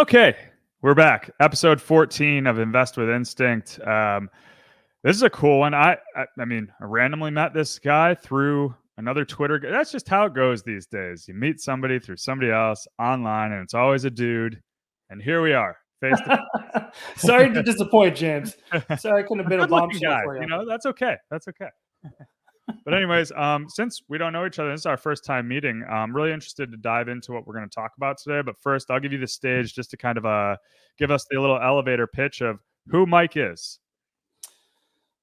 Okay, we're back. Episode 14 of Invest with Instinct. This is a cool one. I randomly met this guy through another Twitter. That's just how it goes these days. You meet somebody through somebody else online, and it's always a dude. And here we are, face to Sorry to disappoint, James. face. Sorry I couldn't have been a Good-looking bombshell guy. for you. That's okay. That's okay. But anyways, since we don't know each other, this is our first time meeting. I'm really interested to dive into what we're going to talk about today. But first, I'll give you the stage just to kind of give us the little elevator pitch of who Mike is.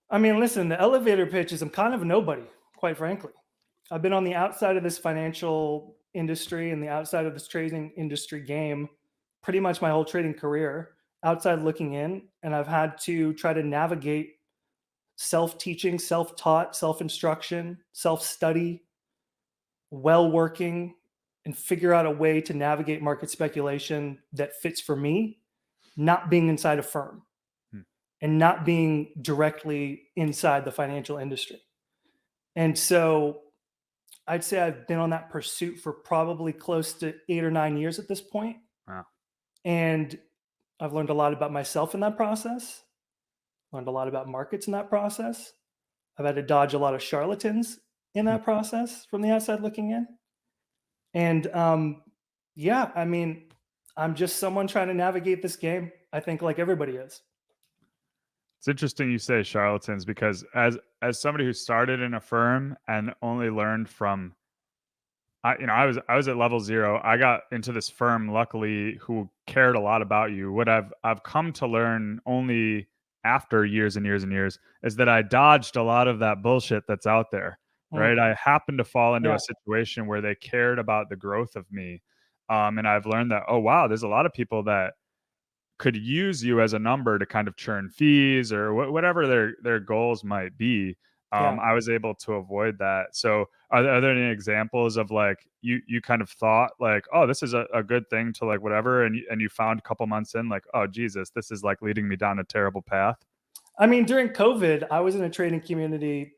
I mean, listen, the elevator pitch is I'm kind of a nobody, quite frankly. I've been on the outside of this financial industry and the outside of this trading industry game pretty much my whole trading career, outside looking in, and I've had to try to navigate self-teaching, self-taught, self-instruction, self-study, well-working, and figure out a way to navigate market speculation that fits for me, not being inside a firm and not being directly inside the financial industry. And so I'd say I've been on that pursuit for probably close to 8 or 9 years at this point. Wow. And I've learned a lot about myself in that process, learned a lot about markets in that process. I've had to dodge a lot of charlatans in that process from the outside looking in. And yeah, I mean, I'm just someone trying to navigate this game, I think, like everybody is. It's interesting you say charlatans because as somebody who started in a firm and only learned from, I was at level 0. I got into this firm, luckily, who cared a lot about you. What I've come to learn only after years and years and years is that I dodged a lot of that bullshit that's out there, right? I happened to fall into a situation where they cared about the growth of me. And I've learned that, oh, wow, there's a lot of people that could use you as a number to kind of churn fees or whatever their goals might be. I was able to avoid that. So are there any examples of like you kind of thought like, oh, this is a good thing to like whatever, and you found a couple months in like, oh Jesus, this is like leading me down a terrible path? I mean, during COVID, I was in a trading community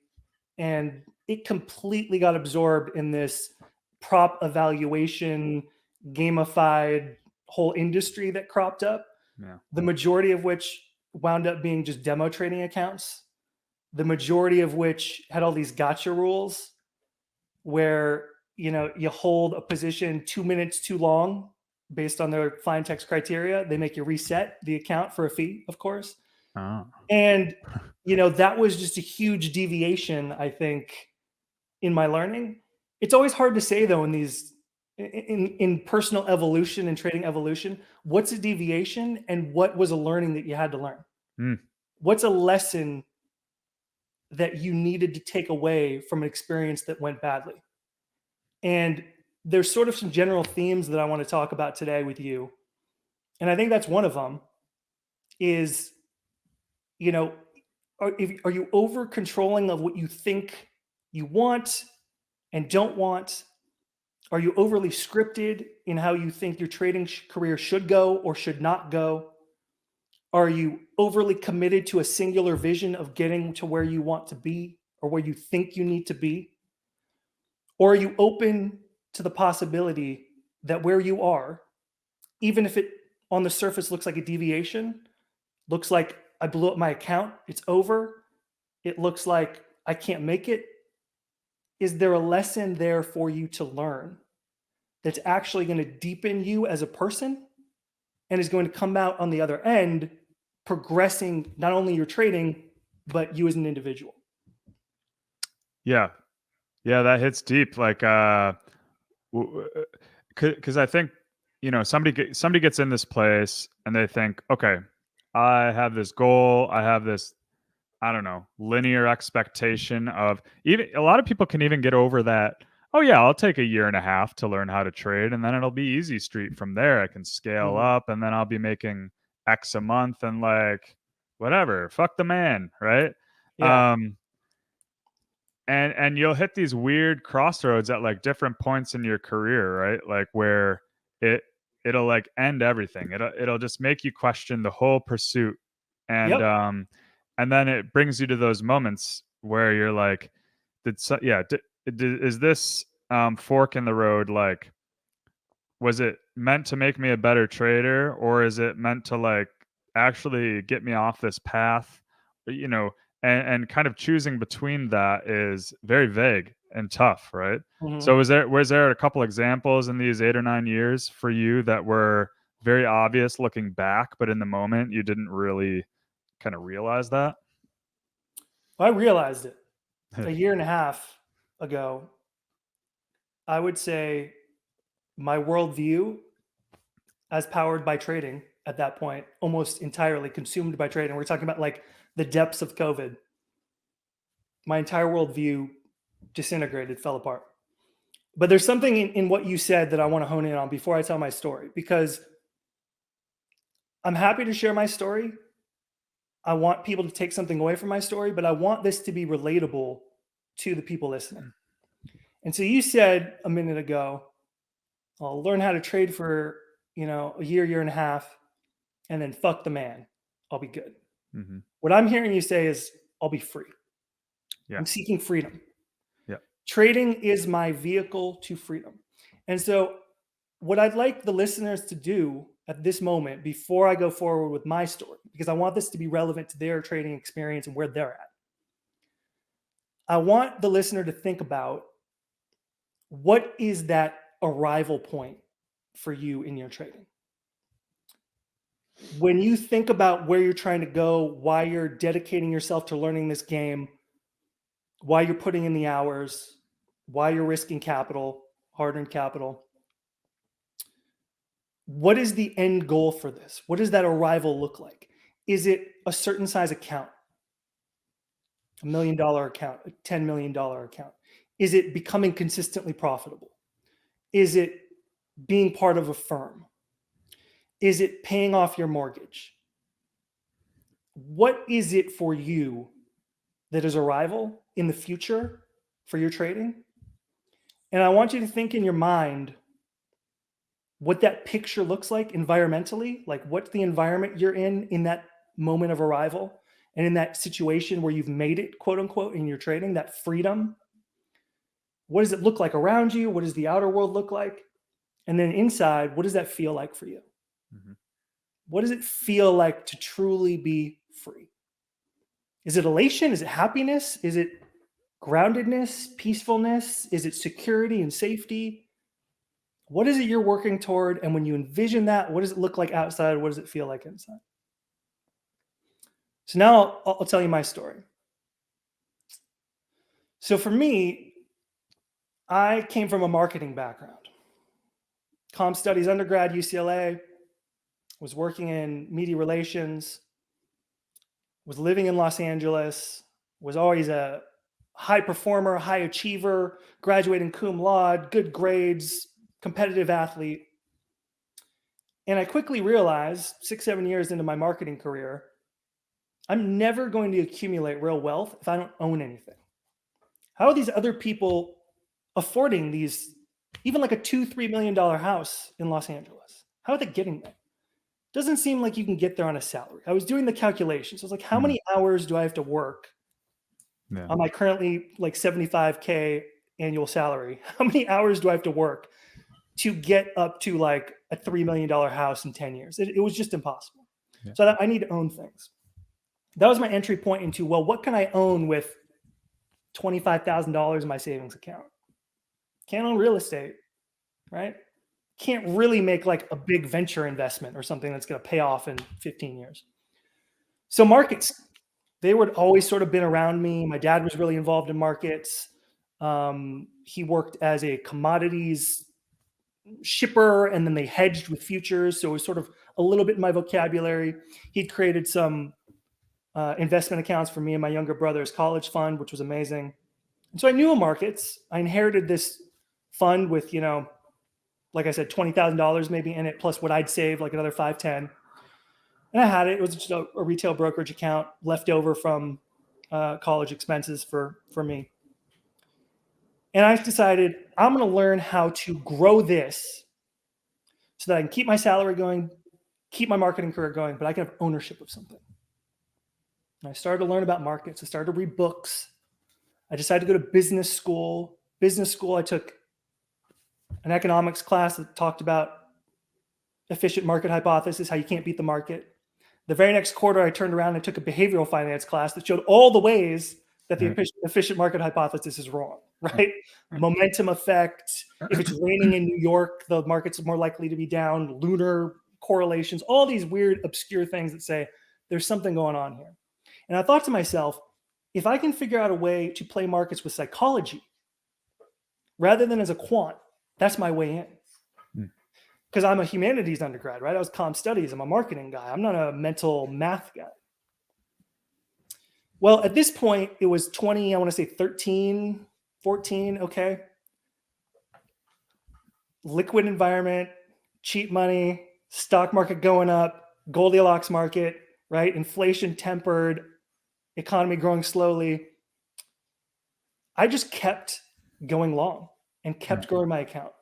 and it completely got absorbed in this prop evaluation, gamified whole industry that cropped up. Yeah. The majority of which wound up being just demo trading accounts. The majority of which had all these gotcha rules where, you hold a position 2 minutes too long based on their fine text criteria. They make you reset the account for a fee, of course. Oh. And, that was just a huge deviation, I think, in my learning. It's always hard to say, though, in personal evolution and trading evolution, what's a deviation and what was a learning that you had to learn? What's a lesson that you needed to take away from an experience that went badly? And there's sort of some general themes that I want to talk about today with you. And I think that's one of them is, are you over controlling of what you think you want and don't want? Are you overly scripted in how you think your trading career should go or should not go? Are you overly committed to a singular vision of getting to where you want to be or where you think you need to be? Or are you open to the possibility that where you are, even if it on the surface looks like a deviation, looks like I blew up my account, it's over, it looks like I can't make it, is there a lesson there for you to learn that's actually going to deepen you as a person and is going to come out on the other end progressing not only your trading, but you as an individual? Yeah, that hits deep. Like, because I think somebody gets in this place and they think, okay, I have this goal, I have this, I don't know, linear expectation of, even a lot of people can even get over that. Oh yeah, I'll take a year and a half to learn how to trade, and then it'll be easy street from there. I can scale up, and then I'll be making X a month, and like whatever, fuck the man, right? Yeah. And you'll hit these weird crossroads at like different points in your career, right? Like where it'll like end everything. It'll just make you question the whole pursuit, and then it brings you to those moments where you're like, is this fork in the road, like, was it meant to make me a better trader, or is it meant to like actually get me off this path? You know, and kind of choosing between that is very vague and tough, right? Mhm. So was there a couple examples in these 8 or 9 years for you that were very obvious looking back, but in the moment you didn't really kind of realize that? I realized it a year and a half ago. I would say my worldview, as powered by trading at that point, almost entirely consumed by trading. We're talking about like the depths of COVID. My entire worldview disintegrated, fell apart. But there's something in what you said that I want to hone in on before I tell my story, because I'm happy to share my story. I want people to take something away from my story, but I want this to be relatable to the people listening. And so you said a minute ago, I'll learn how to trade for, a year and a half, and then fuck the man. I'll be good. Mm-hmm. What I'm hearing you say is I'll be free. Yeah. I'm seeking freedom. Yeah. Trading is my vehicle to freedom. And so what I'd like the listeners to do at this moment before I go forward with my story, because I want this to be relevant to their trading experience and where they're at. I want the listener to think about, what is that arrival point for you in your trading? When you think about where you're trying to go, why you're dedicating yourself to learning this game, why you're putting in the hours, why you're risking capital, hard-earned capital, what is the end goal for this? What does that arrival look like? Is it a certain size account? $1 million account, a $10 million account? Is it becoming consistently profitable? Is it being part of a firm? Is it paying off your mortgage? What is it for you that is arrival in the future for your trading? And I want you to think in your mind what that picture looks like environmentally, like what's the environment you're in that moment of arrival, and in that situation where you've made it, quote unquote, in your trading, that freedom. What does it look like around you? What does the outer world look like? And then inside, what does that feel like for you? Mm-hmm. What does it feel like to truly be free? Is it elation? Is it happiness? Is it groundedness, peacefulness? Is it security and safety? What is it you're working toward? And when you envision that, what does it look like outside? What does it feel like inside? So now I'll tell you my story. So for me, I came from a marketing background. Comm studies undergrad, UCLA, was working in media relations, was living in Los Angeles, was always a high performer, high achiever, graduating cum laude, good grades, competitive athlete. And I quickly realized 6, 7 years into my marketing career, I'm never going to accumulate real wealth if I don't own anything. How are these other people affording these, even like a $2, $3 million house in Los Angeles? How are they getting there? Doesn't seem like you can get there on a salary. I was doing the calculations. I was like, how many hours do I have to work on my currently like 75K annual salary? How many hours do I have to work to get up to like a $3 million house in 10 years? It was just impossible. Yeah. So I need to own things. That was my entry point into, well, what can I own with $25,000 in my savings account? Can't own real estate, right? Can't really make like a big venture investment or something that's going to pay off in 15 years. So markets, they would always sort of been around me. My dad was really involved in markets. He worked as a commodities shipper, and then they hedged with futures. So it was sort of a little bit in my vocabulary. He'd created some investment accounts for me and my younger brother's college fund, which was amazing. And so I knew markets. I inherited this fund with, like I said, $20,000 maybe in it, plus what I'd save, like another 5, 10. And I had it. It was just a retail brokerage account left over from college expenses for me. And I decided I'm going to learn how to grow this so that I can keep my salary going, keep my marketing career going, but I can have ownership of something. And I started to learn about markets. I started to read books. I decided to go to business school. Business school, I took an economics class that talked about efficient market hypothesis, how you can't beat the market. The very next quarter, I turned around and took a behavioral finance class that showed all the ways that the efficient market hypothesis is wrong, right? Momentum effect. If it's raining in New York, the market's more likely to be down. Lunar correlations, all these weird, obscure things that say there's something going on here. And I thought to myself, if I can figure out a way to play markets with psychology rather than as a quant, that's my way in. Because I'm a humanities undergrad, right? I was comm studies. I'm a marketing guy. I'm not a mental math guy. Well, at this point, it was 20, I want to say 13, 14, okay. Liquid environment, cheap money, stock market going up, Goldilocks market, right? Inflation tempered, economy growing slowly. I just kept going long and kept growing my account.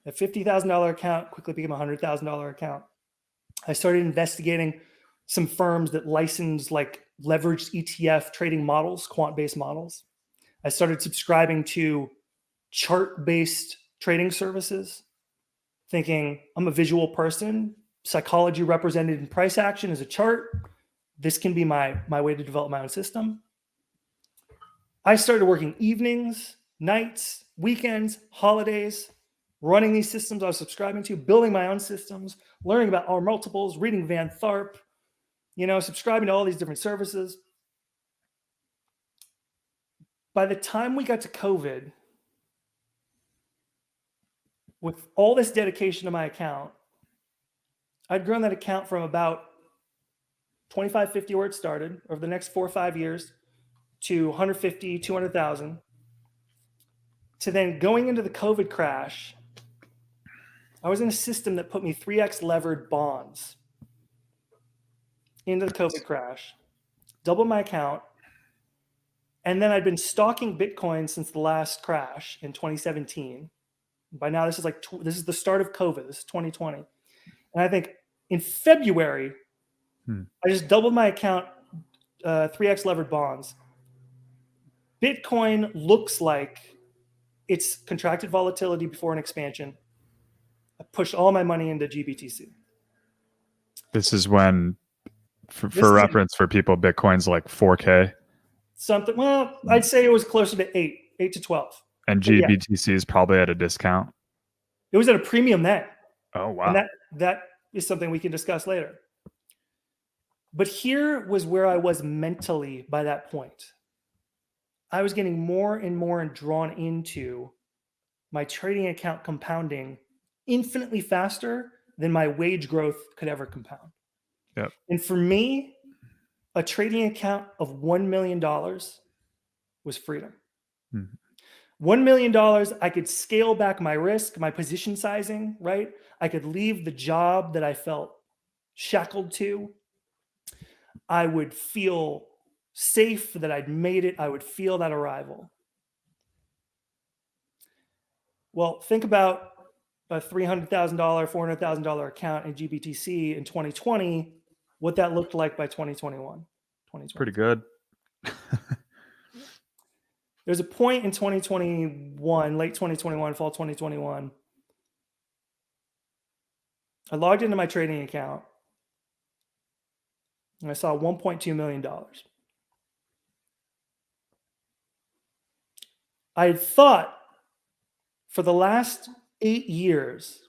A $50,000 account quickly became a $100,000 account. I started investigating some firms that license like leveraged ETF trading models, quant-based models. I started subscribing to chart-based trading services, thinking I'm a visual person. Psychology represented in price action is a chart. This can be my way to develop my own system. I started working evenings, nights, weekends, holidays, running these systems I was subscribing to, building my own systems, learning about R multiples, reading Van Tharp, subscribing to all these different services. By the time we got to COVID, with all this dedication to my account, I'd grown that account from about 25, 50 where it started over the next 4 or 5 years to 150, 200,000, to then going into the COVID crash. I was in a system that put me 3x levered bonds into the COVID crash, doubled my account, and then I'd been stalking Bitcoin since the last crash in 2017. By now, this is the start of COVID. This is 2020. And I think in February, I just doubled my account, 3x levered bonds. Bitcoin looks like it's contracted volatility before an expansion. I pushed all my money into GBTC. This is when, for reference for people, Bitcoin's like 4K. Something. Well, I'd say it was closer to 8 to 12. And GBTC is probably at a discount. It was at a premium then. Oh, wow. And that is something we can discuss later. But here was where I was mentally by that point. I was getting more and more drawn into my trading account compounding infinitely faster than my wage growth could ever compound. Yep. And for me, a trading account of $1 million was freedom. $1 million, I could scale back my risk, my position sizing, right? I could leave the job that I felt shackled to. I would feel safe that I'd made it. I would feel that arrival. Well, think about a $300,000, $400,000 account in GBTC in 2020, what that looked like by 2021. Pretty good. There's a point in 2021, late 2021, fall 2021. I logged into my trading account and I saw $1.2 million. I had thought for the last 8 years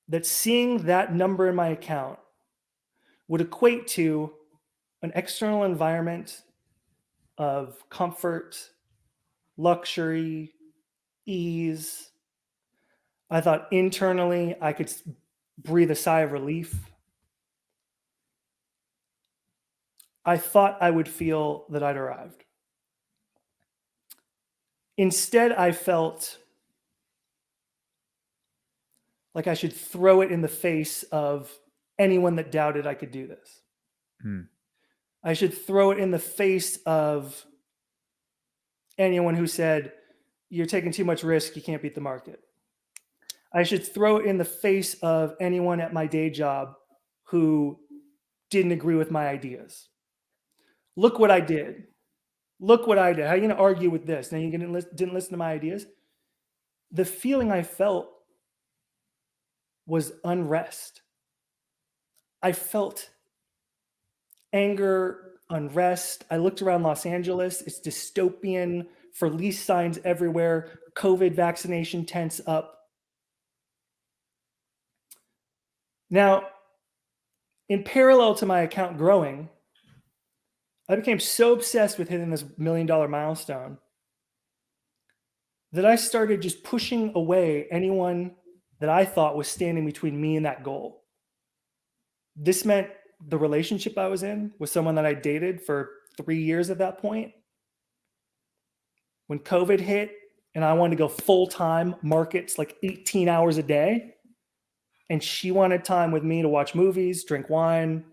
that seeing that number in my account would equate to an external environment of comfort, luxury, ease. I thought internally I could breathe a sigh of relief. I thought I would feel that I'd arrived. Instead, I felt like I should throw it in the face of anyone that doubted I could do this. I should throw it in the face of anyone who said, you're taking too much risk, you can't beat the market. I should throw it in the face of anyone at my day job who didn't agree with my ideas. Look what I did. Look what I did. How are you going to argue with this? Now you didn't listen to my ideas. The feeling I felt was unrest. I felt anger, unrest. I looked around Los Angeles. It's dystopian, for lease signs everywhere, COVID vaccination tents up. Now, in parallel to my account growing, I became so obsessed with hitting this $1 million milestone that I started just pushing away anyone that I thought was standing between me and that goal. This meant the relationship I was in with someone that I dated for 3 years at that point. When COVID hit and I wanted to go full time markets like 18 hours a day, and she wanted time with me to watch movies, drink wine,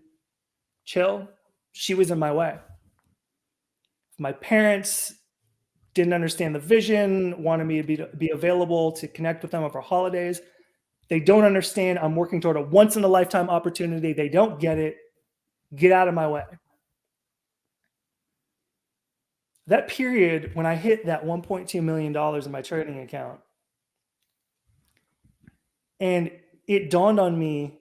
chill, she was in my way. My parents didn't understand the vision, wanted me to be available to connect with them over holidays. They don't understand I'm working toward a once in a lifetime opportunity. They don't get it. Get out of my way. That period when I hit that $1.2 million in my trading account, and it dawned on me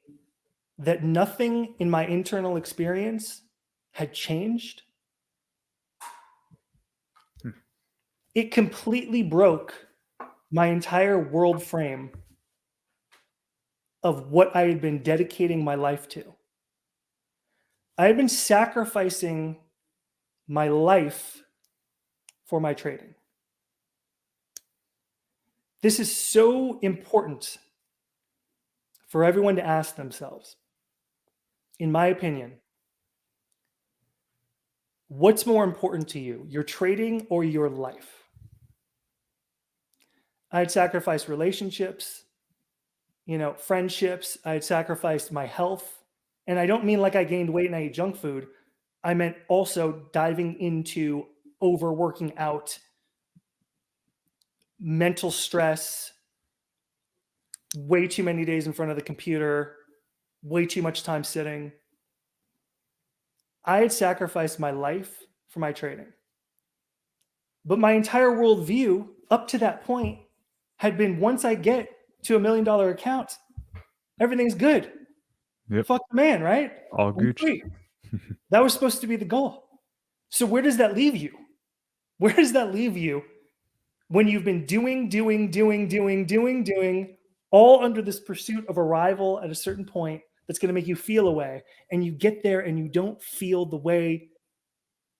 that nothing in my internal experience had changed. It completely broke my entire world frame of what I had been dedicating my life to. I had been sacrificing my life for my trading. This is so important for everyone to ask themselves. In my opinion, what's more important to you, your trading or your life? I had sacrificed relationships, friendships. I had sacrificed my health. And I don't mean like I gained weight and I ate junk food. I meant also diving into overworking out, mental stress, way too many days in front of the computer, way too much time sitting. I had sacrificed my life for my trading. But my entire worldview up to that point had been, once I get to $1 million account, everything's good. Yep. Fuck the man, right? All Gucci. That was supposed to be the goal. So where does that leave you? Where does that leave you when you've been doing, all under this pursuit of arrival at a certain point that's going to make you feel a way, and you get there and you don't feel the way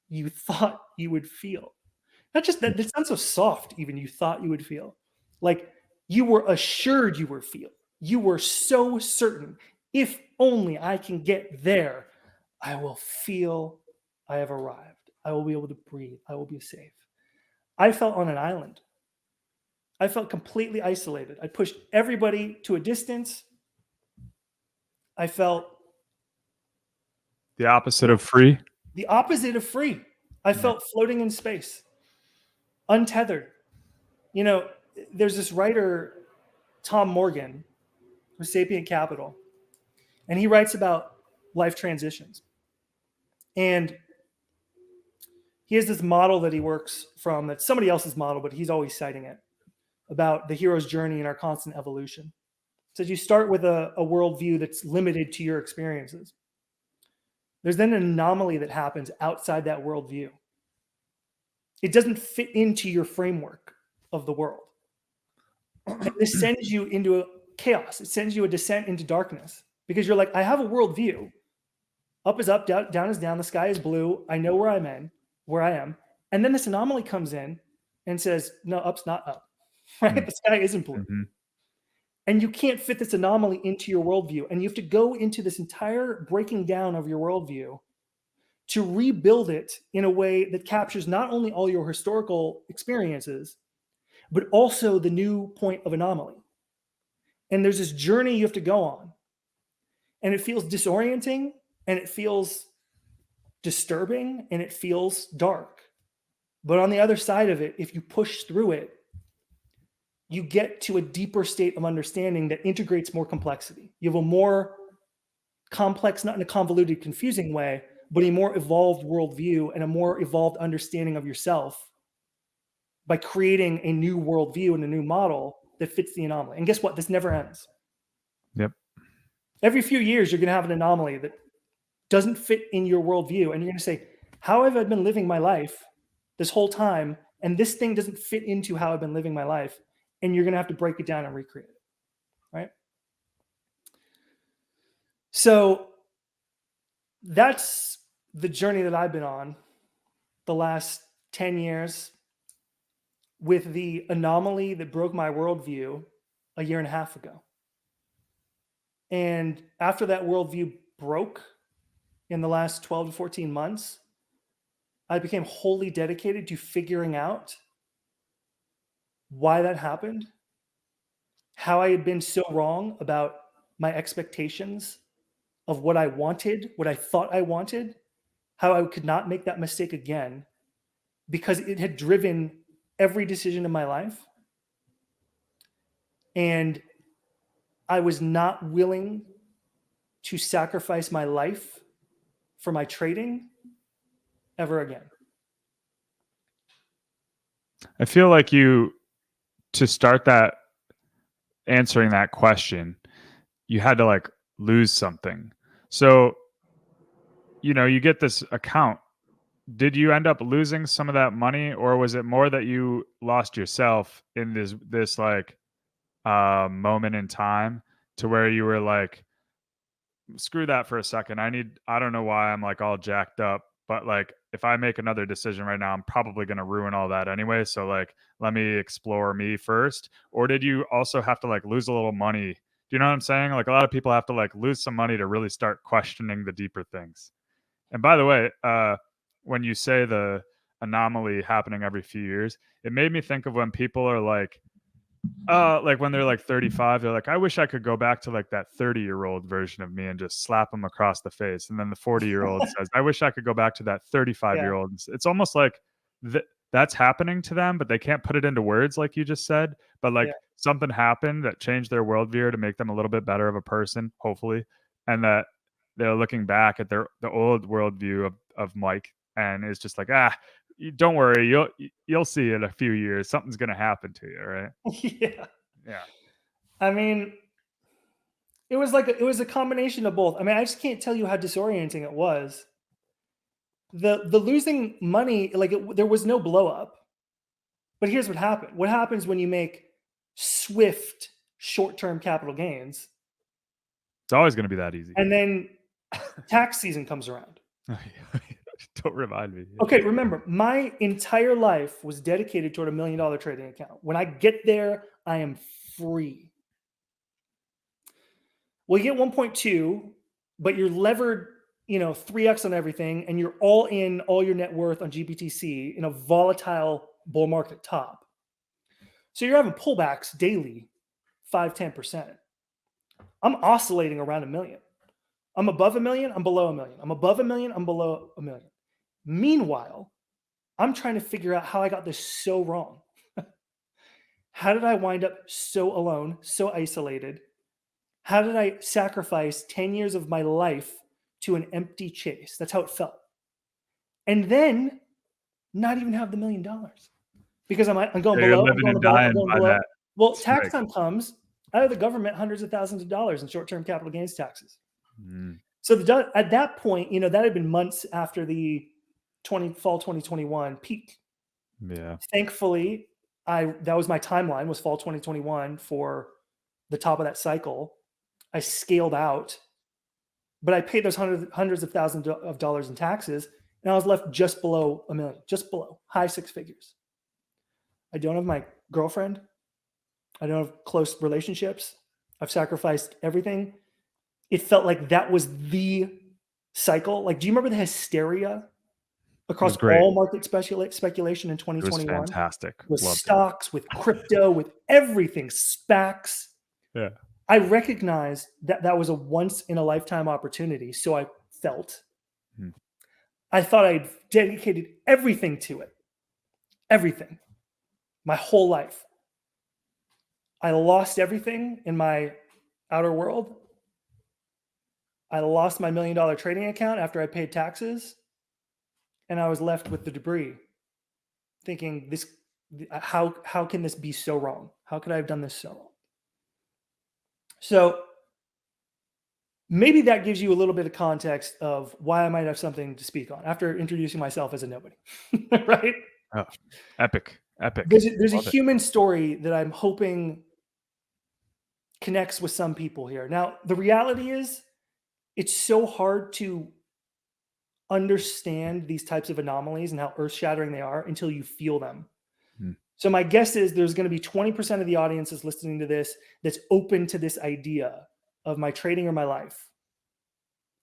you thought you would feel? Not just that, it sounds so soft, even you thought you would feel. Like you were assured you would feel. You were so certain, if only I can get there, I will feel I have arrived. I will be able to breathe. I will be safe. I felt on an island. I felt completely isolated. I pushed everybody to a distance. I felt the opposite of free. The opposite of free. I felt floating in space, untethered. There's this writer, Tom Morgan, with Sapient Capital, and he writes about life transitions. And he has this model that he works from that's somebody else's model, but he's always citing it, about the hero's journey and our constant evolution. So you start with a worldview that's limited to your experiences. There's then an anomaly that happens outside that worldview. It doesn't fit into your framework of the world. And this sends you into a chaos. It sends you a descent into darkness because you're like, I have a worldview. Up is up, down is down. The sky is blue. I know where I am. And then this anomaly comes in and says, no, up's not up, right? Mm-hmm. The sky isn't blue. Mm-hmm. And you can't fit this anomaly into your worldview. And you have to go into this entire breaking down of your worldview to rebuild it in a way that captures not only all your historical experiences, but also the new point of anomaly. And there's this journey you have to go on. And it feels disorienting, and it feels disturbing, and it feels dark. But on the other side of it, if you push through it, you get to a deeper state of understanding that integrates more complexity. You have a more complex, not in a convoluted, confusing way, but a more evolved worldview and a more evolved understanding of yourself by creating a new worldview and a new model that fits the anomaly. And guess what? This never ends. Yep. Every few years, you're going to have an anomaly that doesn't fit in your worldview. And you're going to say, how have I been living my life this whole time? And this thing doesn't fit into how I've been living my life. And you're going to have to break it down and recreate it. Right. So that's the journey that I've been on the last 10 years with the anomaly that broke my worldview a year and a half ago. And after that worldview broke in the last 12 to 14 months, I became wholly dedicated to figuring out why that happened, how I had been so wrong about my expectations of what I wanted, what I thought I wanted, how I could not make that mistake again, because it had driven every decision in my life. And I was not willing to sacrifice my life for my trading ever again. I feel like to start that, answering that question, you had to like lose something. So, you get this account. Did you end up losing some of that money, or was it more that you lost yourself in this like moment in time to where you were like, screw that for a second. I don't know why I'm like all jacked up, but like if I make another decision right now, I'm probably going to ruin all that anyway. So like, let me explore me first. Or did you also have to like lose a little money? Do you know what I'm saying? Like a lot of people have to like lose some money to really start questioning the deeper things. And by the way, when you say the anomaly happening every few years, it made me think of when people are like when they're like 35, they're like, I wish I could go back to like that 30-year-old version of me and just slap them across the face. And then the 40-year-old says, I wish I could go back to that 35-year-old. It's almost like that's happening to them, but they can't put it into words like you just said. But like something happened that changed their worldview to make them a little bit better of a person, hopefully. And that they're looking back at the old worldview of Mike, and it's just like, don't worry, you'll see in a few years something's going to happen to you, right? Yeah. I mean, it was a combination of both. I mean, I just can't tell you how disorienting it was. The losing money, like there was no blow up. But here's what happened. What happens when you make swift short-term capital gains? It's always going to be that easy. And then tax season comes around. Don't remind me. Okay, remember, my entire life was dedicated toward $1 million trading account. When I get there, I am free. Well, you get 1.2, but you're levered, 3x on everything, and you're all in all your net worth on GBTC in a volatile bull market top. So you're having pullbacks daily, 5-10%. I'm oscillating around $1 million. I'm above $1 million, I'm below $1 million. I'm above $1 million, I'm below $1 million. Meanwhile, I'm trying to figure out how I got this so wrong. How did I wind up so alone, so isolated? How did I sacrifice 10 years of my life to an empty chase? That's how it felt. And then not even have the $1 million because I'm going below, I'm going above, I'm going below. Well, tax time comes. I owe the government hundreds of thousands of dollars in short-term capital gains taxes. So at that point, that had been months after the fall 2021 peak. Yeah. Thankfully, that was my timeline, was fall 2021 for the top of that cycle. I scaled out, but I paid those hundreds of thousands of dollars in taxes, and I was left just below $1 million, just below, high six figures. I don't have my girlfriend. I don't have close relationships. I've sacrificed everything. It felt like that was the cycle. Like, do you remember the hysteria across all market speculation in 2021? It was fantastic. With stocks, with crypto, with everything, SPACs. Yeah. I recognized that was a once in a lifetime opportunity. So I felt. I thought I'd dedicated everything to it. Everything. My whole life. I lost everything in my outer world. I lost my $1 million trading account after I paid taxes. And I was left with the debris, thinking, how can this be so wrong? How could I have done this so wrong? So maybe that gives you a little bit of context of why I might have something to speak on after introducing myself as a nobody, right? Oh, epic. There's a Love it. human story that I'm hoping connects with some people here. Now, the reality is, it's so hard to understand these types of anomalies and how earth-shattering they are until you feel them. Hmm. So my guess is there's going to be 20% of the audience is listening to this that's open to this idea of my trading or my life.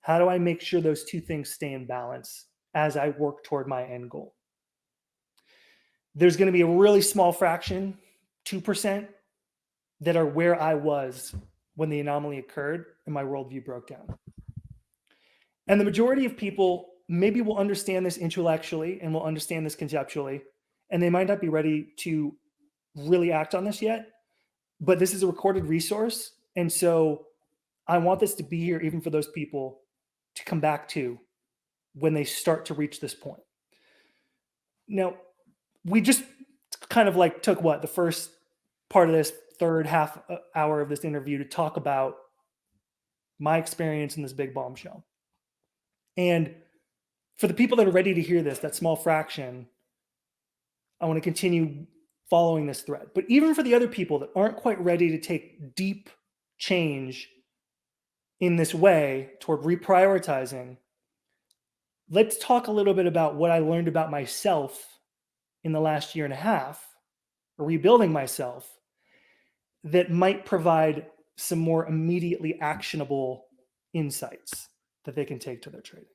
How do I make sure those two things stay in balance as I work toward my end goal? There's going to be a really small fraction, 2%, that are where I was when the anomaly occurred and my worldview broke down. And the majority of people maybe will understand this intellectually and will understand this conceptually, and they might not be ready to really act on this yet, but this is a recorded resource. And so I want this to be here even for those people to come back to when they start to reach this point. Now, we just kind of like took the first part of this third half hour of this interview to talk about my experience in this big bombshell. And for the people that are ready to hear this, that small fraction, I want to continue following this thread. But even for the other people that aren't quite ready to take deep change in this way toward reprioritizing, let's talk a little bit about what I learned about myself in the last year and a half, rebuilding myself, that might provide some more immediately actionable insights that they can take to their trading.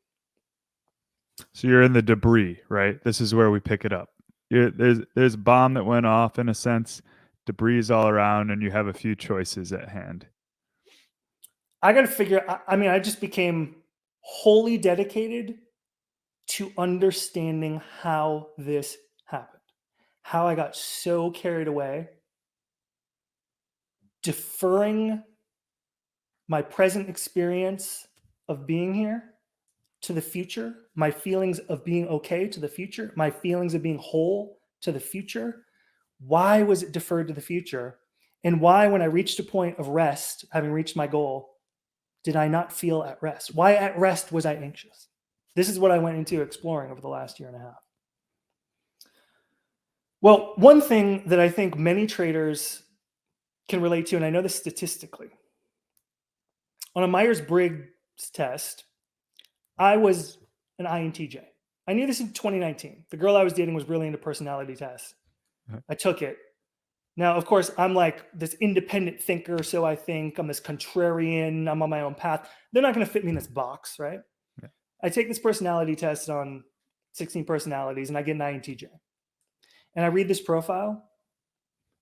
So you're in the debris, right? This is where we pick it up. There's a bomb that went off, in a sense, debris is all around, and you have a few choices at hand. I got to figure, I just became wholly dedicated to understanding how this happened, how I got so carried away, deferring my present experience of being here to the future, my feelings of being okay to the future, my feelings of being whole to the future. Why was it deferred to the future? And why, when I reached a point of rest, having reached my goal, did I not feel at rest? Why at rest was I anxious? This is what I went into exploring over the last year and a half. Well, one thing that I think many traders can relate to, and I know this statistically, on a Myers-Briggs test, I was an INTJ. I knew this in 2019. The girl I was dating was really into personality tests. I took it. Now, of course, I'm like this independent thinker, so I think I'm this contrarian, I'm on my own path. They're not going to fit me in this box, right? Yeah. I take this personality test on 16 personalities, and I get an INTJ. And I read this profile,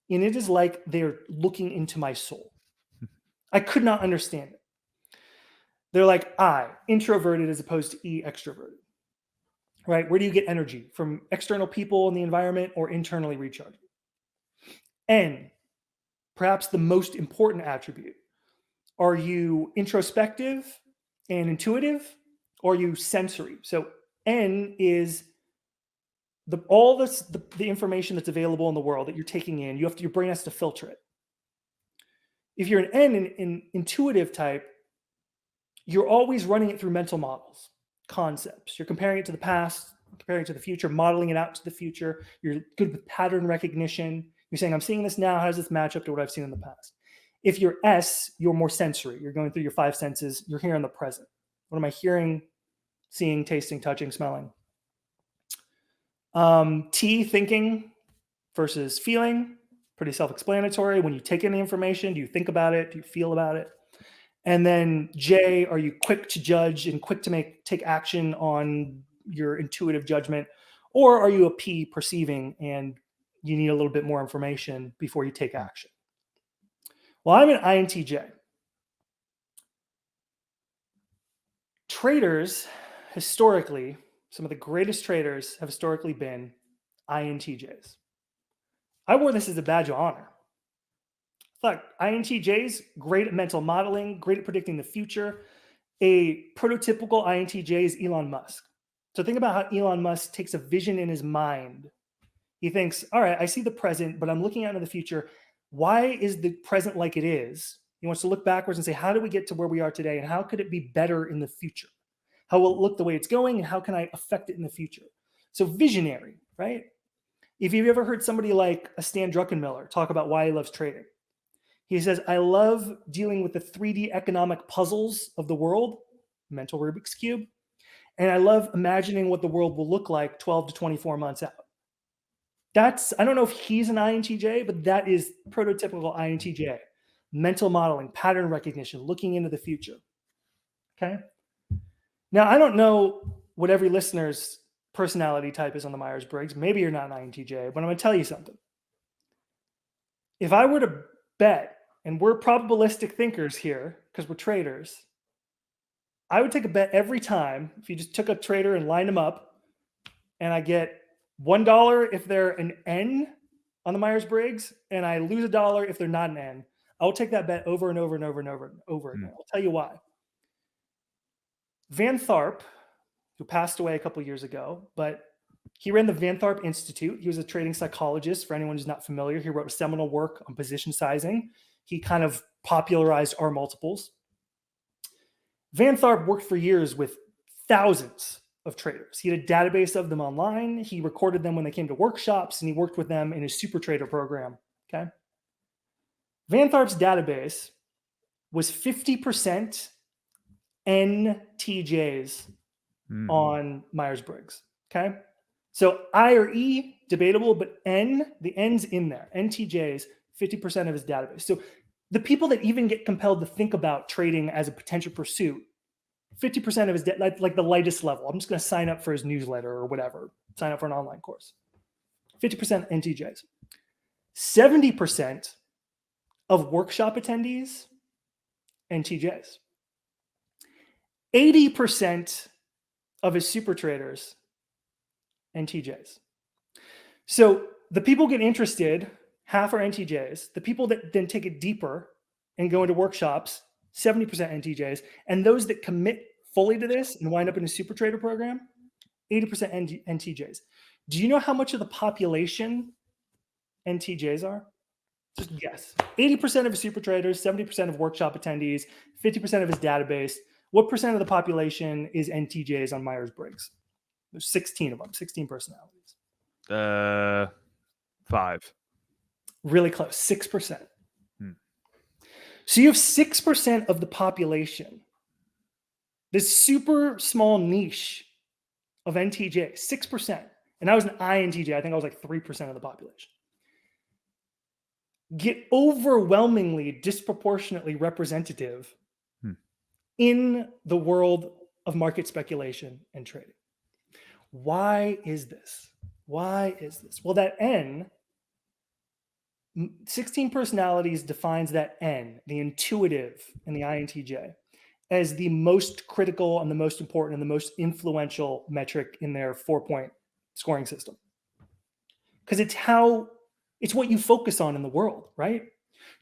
and it is like they're looking into my soul. I could not understand it. They're like, I, introverted as opposed to E, extroverted. Right? Where do you get energy? From external people in the environment or internally recharging? N, perhaps the most important attribute. Are you introspective and intuitive, or are you sensory? So N is all the information that's available in the world that you're taking in. Your brain has to filter it. If you're an N in intuitive type, you're always running it through mental models, concepts. You're comparing it to the past, comparing it to the future, modeling it out to the future. You're good with pattern recognition. You're saying, I'm seeing this now. How does this match up to what I've seen in the past? If you're S, you're more sensory. You're going through your five senses. You're here in the present. What am I hearing, seeing, tasting, touching, smelling? T, thinking versus feeling. Pretty self-explanatory. When you take in the information, do you think about it? Do you feel about it? And then J, are you quick to judge and quick to take action on your intuitive judgment? Or are you a P, perceiving, and you need a little bit more information before you take action? Well, I'm an INTJ. Traders, historically, some of the greatest traders have historically been INTJs. I wore this as a badge of honor. Look, INTJs, great at mental modeling, great at predicting the future. A prototypical INTJ is Elon Musk. So think about how Elon Musk takes a vision in his mind. He thinks, all right, I see the present, but I'm looking out into the future. Why is the present like it is? He wants to look backwards and say, how did we get to where we are today? And how could it be better in the future? How will it look the way it's going? And how can I affect it in the future? So visionary, right? If you've ever heard somebody like a Stan Druckenmiller talk about why he loves trading, he says, I love dealing with the 3D economic puzzles of the world, mental Rubik's Cube, and I love imagining what the world will look like 12 to 24 months out. I don't know if he's an INTJ, but that is prototypical INTJ. Mental modeling, pattern recognition, looking into the future. Okay. Now, I don't know what every listener's personality type is on the Myers-Briggs. Maybe you're not an INTJ, but I'm going to tell you something. If I were to bet, and we're probabilistic thinkers here because we're traders, I would take a bet every time if you just took a trader and lined them up, and I get $1 if they're an N on the Myers-Briggs, and I lose $1 if they're not an N. I'll take that bet over and over and over and over and over again. I'll tell you why. Van Tharp, who passed away a couple years ago, but he ran the Van Tharp Institute. He was a trading psychologist. For anyone who's not familiar, he wrote a seminal work on position sizing. He kind of popularized R multiples. Van Tharp worked for years with thousands of traders. He had a database of them online. He recorded them when they came to workshops, and he worked with them in his super trader program. Okay. Van Tharp's database was 50% NTJs on Myers-Briggs. Okay. So I or E, debatable, but N, the N's in there. NTJs, 50% of his database. So the people that even get compelled to think about trading as a potential pursuit, 50% of his, like the lightest level. I'm just going to sign up for his newsletter or whatever, sign up for an online course. 50% NTJs. 70% of workshop attendees, NTJs. 80% of his super traders, NTJs. So the people get interested, half are NTJs. The people that then take it deeper and go into workshops, 70% NTJs. And those that commit fully to this and wind up in a super trader program, 80% NTJs. Do you know how much of the population NTJs are? Just guess. 80% of his super traders, 70% of workshop attendees, 50% of his database. What percent of the population is NTJs on Myers-Briggs? There's 16 of them, 16 personalities. 5. Really close, 6%. So you have 6% of the population, this super small niche of NTJ, 6%. And I was an INTJ. I think I was like 3% of the population. Get overwhelmingly, disproportionately representative in the world of market speculation and trading. Why is this? Why is this? Well, that N, 16 personalities defines that N, the intuitive and the INTJ, as the most critical and the most important and the most influential metric in their 4-point scoring system. Because it's what you focus on in the world, right?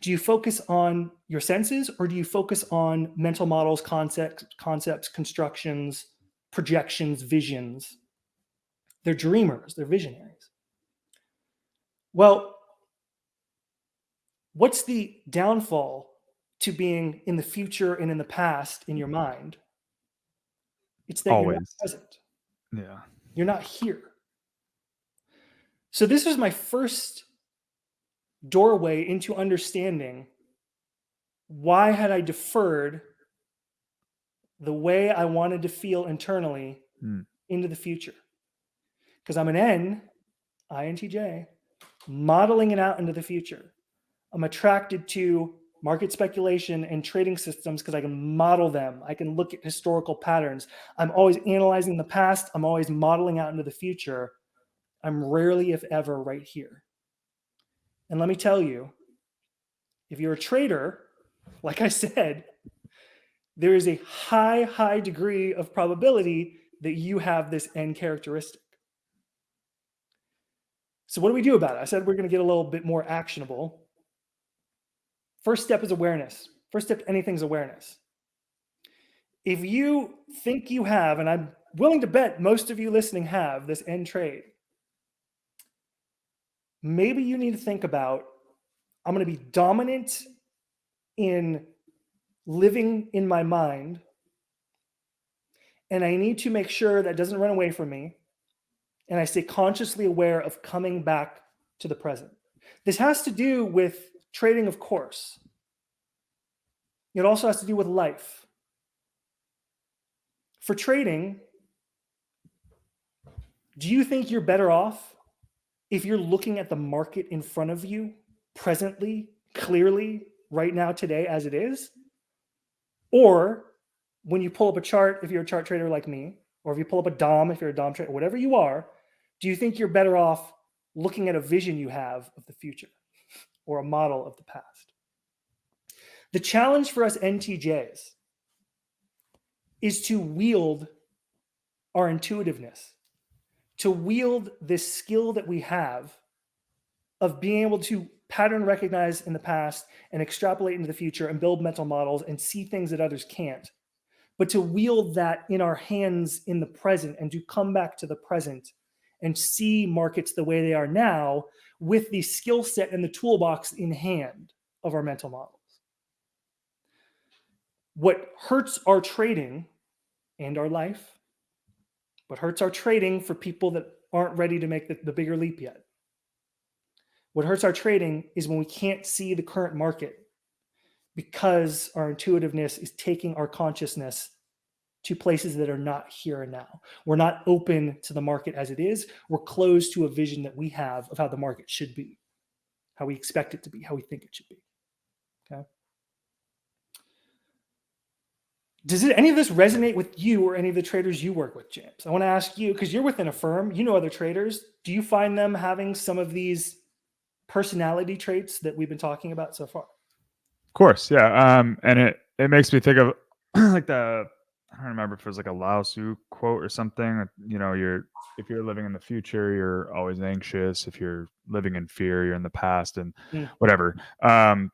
Do you focus on your senses, or do you focus on mental models, concepts, constructions, projections, visions? They're dreamers, they're visionaries. Well, what's the downfall to being in the future and in the past in your mind? It's that you're not present. Yeah. You're not here. So this was my first doorway into understanding why had I deferred the way I wanted to feel internally into the future. Because I'm an N, INTJ, modeling it out into the future. I'm attracted to market speculation and trading systems because I can model them. I can look at historical patterns. I'm always analyzing the past. I'm always modeling out into the future. I'm rarely, if ever, right here. And let me tell you, if you're a trader, like I said, there is a high degree of probability that you have this N characteristic. So what do we do about it? I said we're going to get a little bit more actionable. First step is awareness. First step to anything is awareness. If you think you have, and I'm willing to bet most of you listening have this N trait, maybe you need to think about, I'm going to be dominant in living in my mind, and I need to make sure that doesn't run away from me, and I stay consciously aware of coming back to the present. This has to do with trading, of course. It also has to do with life. For trading, do you think you're better off if you're looking at the market in front of you presently, clearly, right now, today, as it is? Or when you pull up a chart, if you're a chart trader like me, or if you pull up a DOM, if you're a DOM trader, whatever you are, do you think you're better off looking at a vision you have of the future or a model of the past? The challenge for us NTJs is to wield our intuitiveness, to wield this skill that we have of being able to pattern recognize in the past and extrapolate into the future and build mental models and see things that others can't, but to wield that in our hands in the present and to come back to the present and see markets the way they are now with the skill set and the toolbox in hand of our mental models. What hurts our trading and our life, what hurts our trading for people that aren't ready to make the bigger leap yet, what hurts our trading is when we can't see the current market because our intuitiveness is taking our consciousness to places that are not here and now. We're not open to the market as it is. We're closed to a vision that we have of how the market should be, how we expect it to be, how we think it should be. Okay. Does any of this resonate with you or any of the traders you work with, James? I want to ask you, because you're within a firm, you know other traders. Do you find them having some of these personality traits that we've been talking about so far? Of course, yeah. And it makes me think of like I don't remember if it was like a Lao Tzu quote or something. If you're living in the future, you're always anxious. If you're living in fear, you're in the past, and whatever. I'm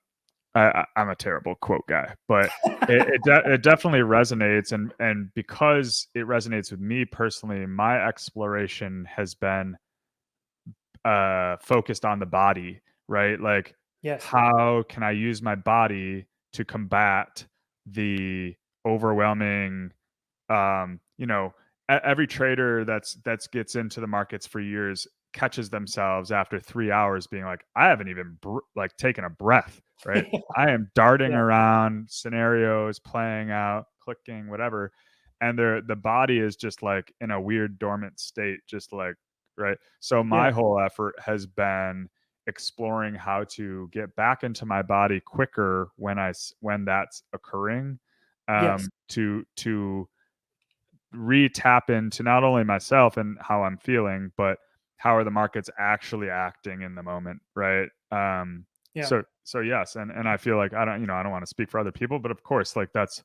a terrible quote guy, but it definitely resonates, and because it resonates with me personally, my exploration has been focused on the body, right? Like, yes, how can I use my body to combat the overwhelming, every trader that's gets into the markets for years catches themselves after 3 hours being like, I haven't even taken a breath, right? I am darting around scenarios, playing out, clicking, whatever. And the body is just like in a weird dormant state, just like, right. So my whole effort has been exploring how to get back into my body quicker when that's occurring, to re-tap into not only myself and how I'm feeling, but how are the markets actually acting in the moment, right? So yes, and I feel like I don't want to speak for other people, but of course, like that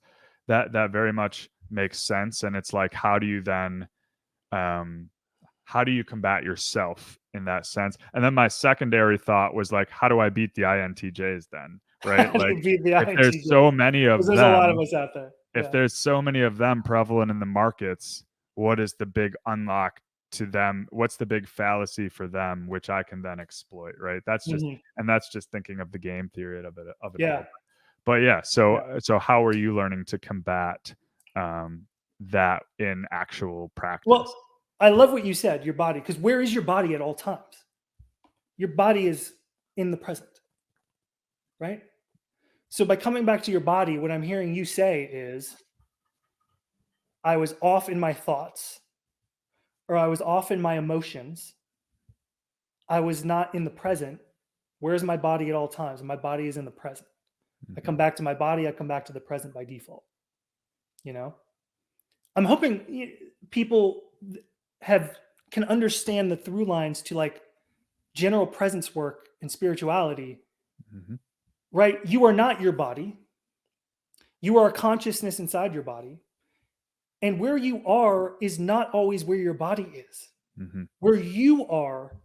very much makes sense. And it's like, how do you then how do you combat yourself in that sense? And then my secondary thought was like, how do I beat the INTJs then? Right? Like, if there's so many of them, there's a lot of us out there. If there's so many of them prevalent in the markets, what is the big unlock to them? What's the big fallacy for them, which I can then exploit? Right? That's just thinking of the game theory of it all. But yeah, so how are you learning to combat that in actual practice? Well, I love what you said, your body, because where is your body at all times? Your body is in the present, right? So by coming back to your body, what I'm hearing you say is, I was off in my thoughts, or I was off in my emotions. I was not in the present. Where's my body at all times? And my body is in the present. I come back to my body. I come back to the present by default. I'm hoping people can understand the through lines to like general presence work and spirituality, right? You are not your body. You are a consciousness inside your body. And where you are is not always where your body is. Where you are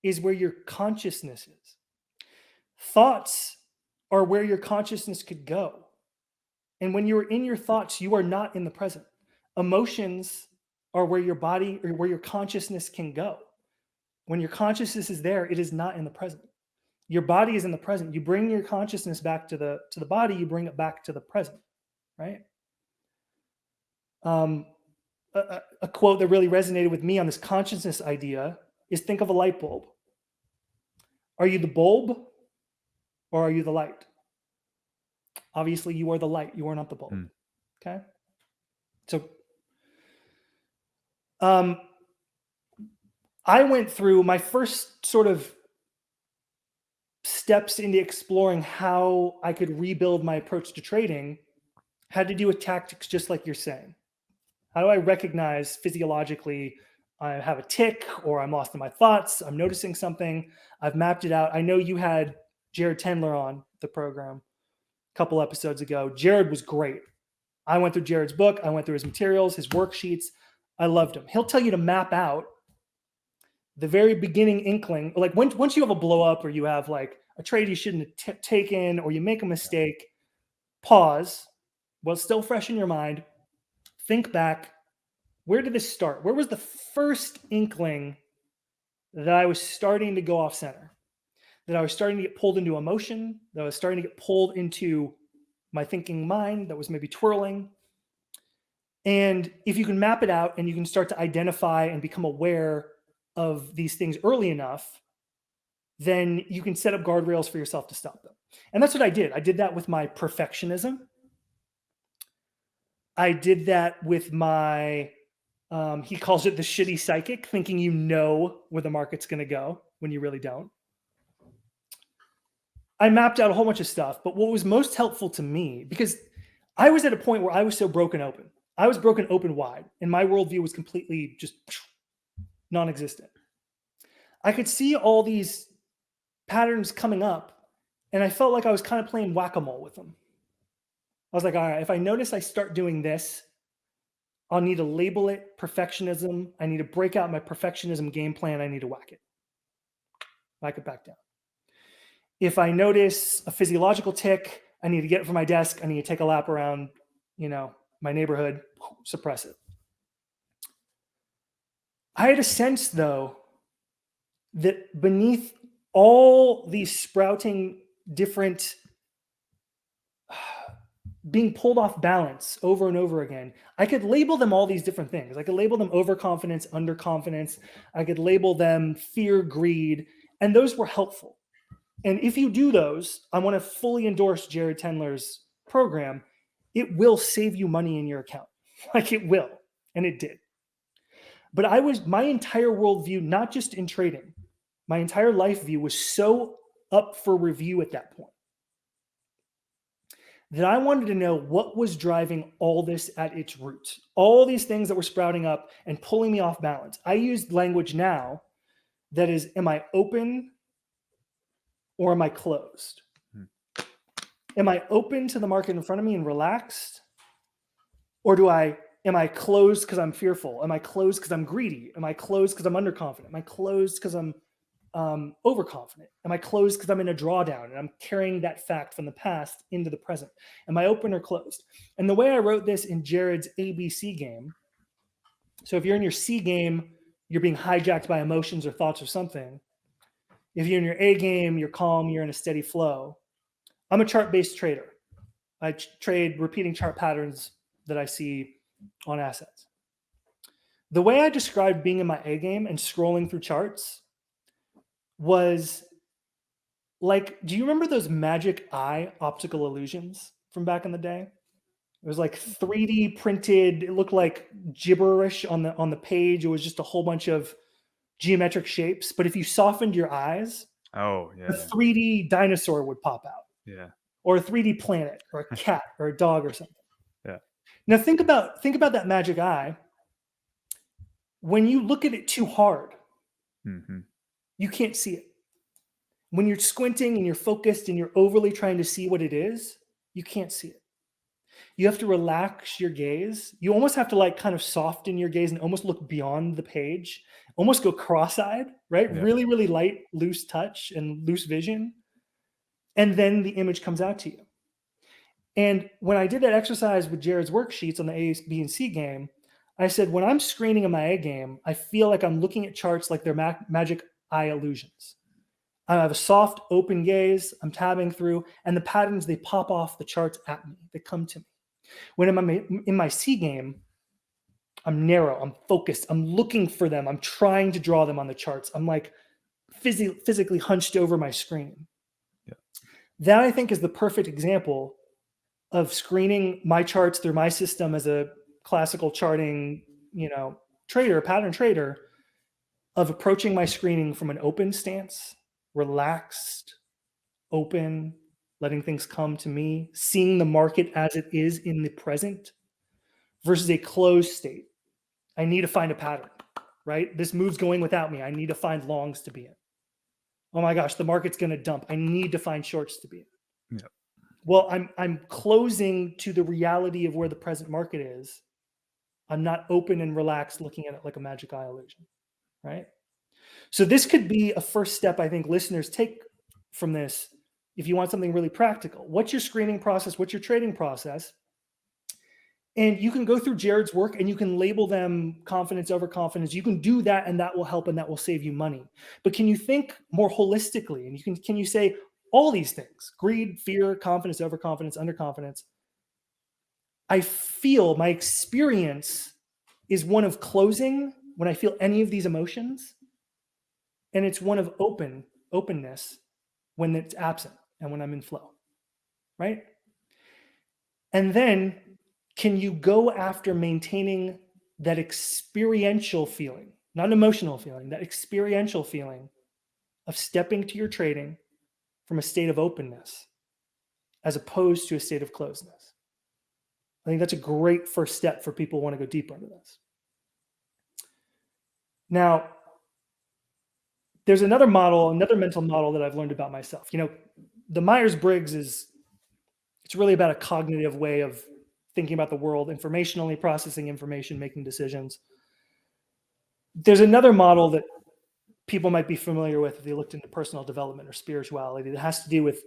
is where your consciousness is. Thoughts are where your consciousness could go. And when you're in your thoughts, you are not in the present. Emotions are where your body or where your consciousness can go. When your consciousness is there, it is not in the present. Your body is in the present. You bring your consciousness back to the body, you bring it back to the present. right? A quote that really resonated with me on this consciousness idea is think of a light bulb. Are you the bulb or are you the light? Obviously, you are the light. You are not the bulb. Hmm. Okay. So, I went through my first sort of steps into exploring how I could rebuild my approach to trading had to do with tactics, just like you're saying. How do I recognize physiologically I have a tick or I'm lost in my thoughts? I'm noticing something. I've mapped it out. I know you had Jared Tendler on the program a couple episodes ago. Jared was great. I went through Jared's book. I went through his materials, his worksheets. I loved him. He'll tell you to map out the very beginning inkling. Like once you have a blow up or you have like a trade you shouldn't have taken or you make a mistake, pause. While it's still fresh in your mind, think back. Where did this start? Where was the first inkling that I was starting to go off center? That I was starting to get pulled into emotion? That I was starting to get pulled into my thinking mind that was maybe twirling? And if you can map it out and you can start to identify and become aware of these things early enough, then you can set up guardrails for yourself to stop them. And that's what I did. I did that with my perfectionism. I did that with my, he calls it the shitty psychic, thinking you know where the market's going to go when you really don't. I mapped out a whole bunch of stuff, but what was most helpful to me, because I was at a point where I was so broken open. I was broken open wide, and my worldview was completely just non-existent. I could see all these patterns coming up, and I felt like I was kind of playing whack-a-mole with them. I was like, all right, if I notice I start doing this, I'll need to label it perfectionism. I need to break out my perfectionism game plan. I need to whack it back down. If I notice a physiological tick, I need to get it from my desk. I need to take a lap around, my neighborhood, suppress it. I had a sense, though, that beneath all these sprouting different being pulled off balance over and over again, I could label them all these different things. I could label them overconfidence, underconfidence. I could label them fear, greed, and those were helpful. And if you do those, I want to fully endorse Jared Tendler's program. It will save you money in your account. Like it will. And it did. But my entire worldview, not just in trading, my entire life view was so up for review at that point that I wanted to know what was driving all this at its roots. All these things that were sprouting up and pulling me off balance. I use language now that is, am I open or am I closed? Am I open to the market in front of me and relaxed? Or am I closed because I'm fearful? Am I closed because I'm greedy? Am I closed because I'm underconfident? Am I closed because I'm overconfident? Am I closed because I'm in a drawdown and I'm carrying that fact from the past into the present? Am I open or closed? And the way I wrote this in Jared's ABC game, so if you're in your C game, you're being hijacked by emotions or thoughts or something. If you're in your A game, you're calm, you're in a steady flow. I'm a chart-based trader. I trade repeating chart patterns that I see on assets. The way I described being in my A game and scrolling through charts was like, do you remember those magic eye optical illusions from back in the day? It was like 3D printed. It looked like gibberish on the page. It was just a whole bunch of geometric shapes. But if you softened your eyes, Oh, yeah. a 3D dinosaur would pop out. Yeah. Or a 3D planet or a cat or a dog or something. Yeah. Now think about that magic eye. When you look at it too hard, you can't see it. When you're squinting and you're focused and you're overly trying to see what it is, you can't see it. You have to relax your gaze. You almost have to like kind of soften your gaze and almost look beyond the page, almost go cross-eyed, right? Yeah. Really, really light, loose touch and loose vision. And then the image comes out to you. And when I did that exercise with Jared's worksheets on the A, B, and C game, I said, when I'm screening in my A game, I feel like I'm looking at charts like they're magic eye illusions. I have a soft, open gaze. I'm tabbing through, and the patterns, they pop off the charts at me. They come to me. When I'm in my C game, I'm narrow, I'm focused, I'm looking for them, I'm trying to draw them on the charts. I'm like physically hunched over my screen. Yeah. That I think is the perfect example of screening my charts through my system as a classical charting, trader, pattern trader, of approaching my screening from an open stance, relaxed, open, letting things come to me, seeing the market as it is in the present versus a closed state. I need to find a pattern, right? This move's going without me. I need to find longs to be in. Oh my gosh, the market's going to dump. I need to find shorts to be in. Yep. Well, I'm closing to the reality of where the present market is. I'm not open and relaxed looking at it like a magic eye illusion, right? So this could be a first step I think listeners take from this if you want something really practical. What's your screening process? What's your trading process? And you can go through Jared's work and you can label them confidence, overconfidence. You can do that and that will help and that will save you money. But can you think more holistically? And can you say all these things, greed, fear, confidence, overconfidence, underconfidence? I feel my experience is one of closing when I feel any of these emotions. And it's one of openness when it's absent and when I'm in flow, right? And then can you go after maintaining that experiential feeling, not an emotional feeling, that experiential feeling of stepping to your trading from a state of openness as opposed to a state of closedness? I think that's a great first step for people who want to go deeper into this. Now, there's another mental model that I've learned about myself. The Myers-Briggs it's really about a cognitive way of thinking about the world, informationally processing information, making decisions. There's another model that people might be familiar with if they looked into personal development or spirituality that has to do with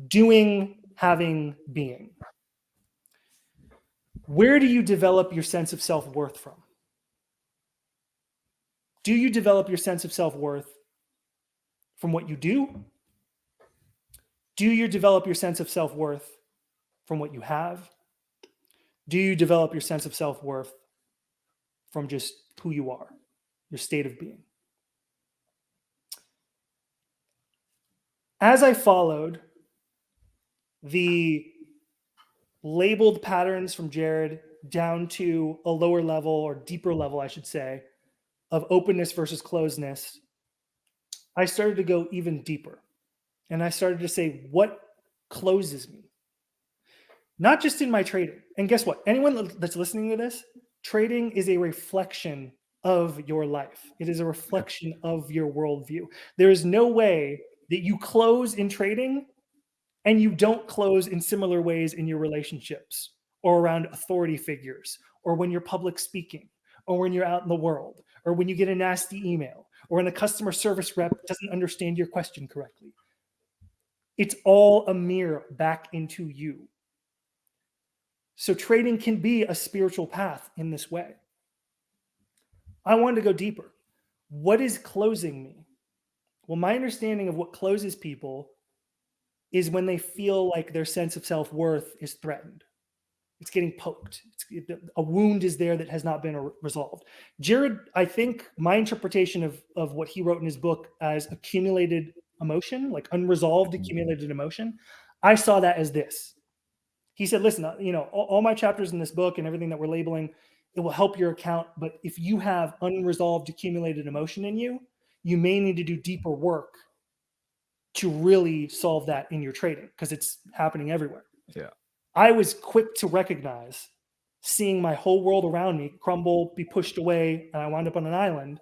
doing, having, being. Where do you develop your sense of self-worth from? Do you develop your sense of self-worth from what you do? Do you develop your sense of self-worth from what you have? Do you develop your sense of self-worth from just who you are, your state of being? As I followed the labeled patterns from Jared down to a lower level or deeper level, I should say, of openness versus closedness, I started to go even deeper. And I started to say, what closes me? Not just in my trading. And guess what? Anyone that's listening to this, trading is a reflection of your life. It is a reflection of your worldview. There is no way that you close in trading and you don't close in similar ways in your relationships or around authority figures or when you're public speaking or when you're out in the world or when you get a nasty email or when a customer service rep doesn't understand your question correctly. It's all a mirror back into you. So trading can be a spiritual path in this way. I wanted to go deeper. What is closing me? Well, my understanding of what closes people is when they feel like their sense of self-worth is threatened. It's getting poked. A wound is there that has not been resolved. Jared, I think my interpretation of what he wrote in his book as accumulated emotion, like unresolved accumulated emotion, I saw that as this. He said, listen, all my chapters in this book and everything that we're labeling, it will help your account. But if you have unresolved accumulated emotion in you, you may need to do deeper work to really solve that in your trading because it's happening everywhere. Yeah. I was quick to recognize, seeing my whole world around me crumble, be pushed away, and I wound up on an island.